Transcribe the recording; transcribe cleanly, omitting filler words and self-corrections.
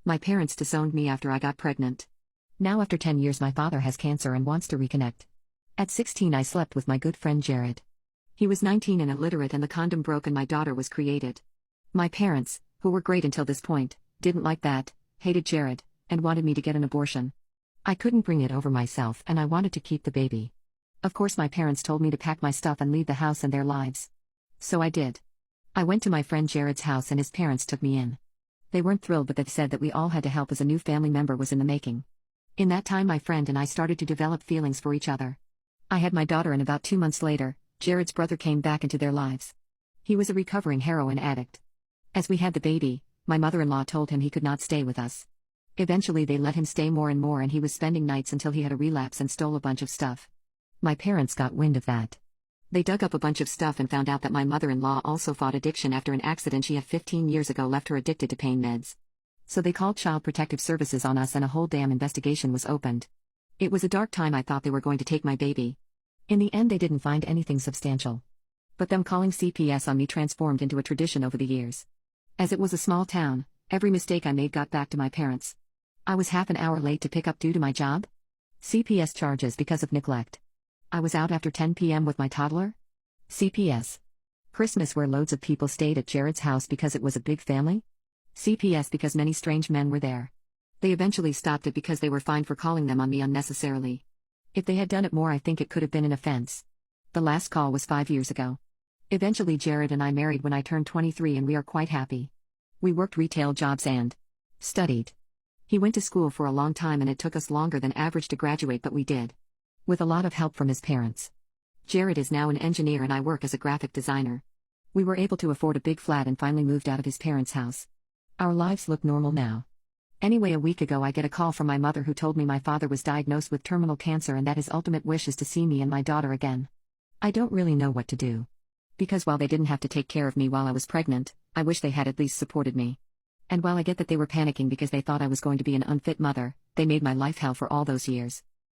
My parents disowned me after I got pregnant. Now after 10 years my father has cancer and wants to reconnect. At 16 I slept with my good friend Jared. He was 19 and illiterate and the condom broke and my daughter was created. My parents, who were great until this point, didn't like that, hated Jared, and wanted me to get an abortion. I couldn't bring it over myself and I wanted to keep the baby. Of course my parents told me to pack my stuff and leave the house and their lives. So I did. I went to my friend Jared's house and his parents took me in. They weren't thrilled but they said that we all had to help as a new family member was in the making. In that time my friend and I started to develop feelings for each other. I had my daughter and about 2 months later, Jared's brother came back into their lives. He was a recovering heroin addict. As we had the baby, my mother-in-law told him he could not stay with us. Eventually they let him stay more and more and he was spending nights until he had a relapse and stole a bunch of stuff. My parents got wind of that. They dug up a bunch of stuff and found out that my mother-in-law also fought addiction after an accident she had 15 years ago left her addicted to pain meds. So they called Child Protective Services on us and a whole damn investigation was opened. It was a dark time. I thought they were going to take my baby. In the end they didn't find anything substantial. But them calling CPS on me transformed into a tradition over the years. As it was a small town, every mistake I made got back to my parents. I was half an hour late to pick up due to my job. CPS charges because of neglect. I was out after 10 p.m. with my toddler. CPS. Christmas where loads of people stayed at Jared's house because it was a big family. CPS because many strange men were there. They eventually stopped it because they were fined for calling them on me unnecessarily. If they had done it more I think it could have been an offense. The last call was 5 years ago. Eventually Jared and I married when I turned 23 and we are quite happy. We worked retail jobs and studied. He went to school for a long time and it took us longer than average to graduate but we did. With a lot of help from his parents. Jared is now an engineer and I work as a graphic designer. We were able to afford a big flat and finally moved out of his parents' house. Our lives look normal now. Anyway, a week ago I get a call from my mother who told me my father was diagnosed with terminal cancer and that his ultimate wish is to see me and my daughter again. I don't really know what to do. Because while they didn't have to take care of me while I was pregnant, I wish they had at least supported me. And while I get that they were panicking because they thought I was going to be an unfit mother, they made my life hell for all those years.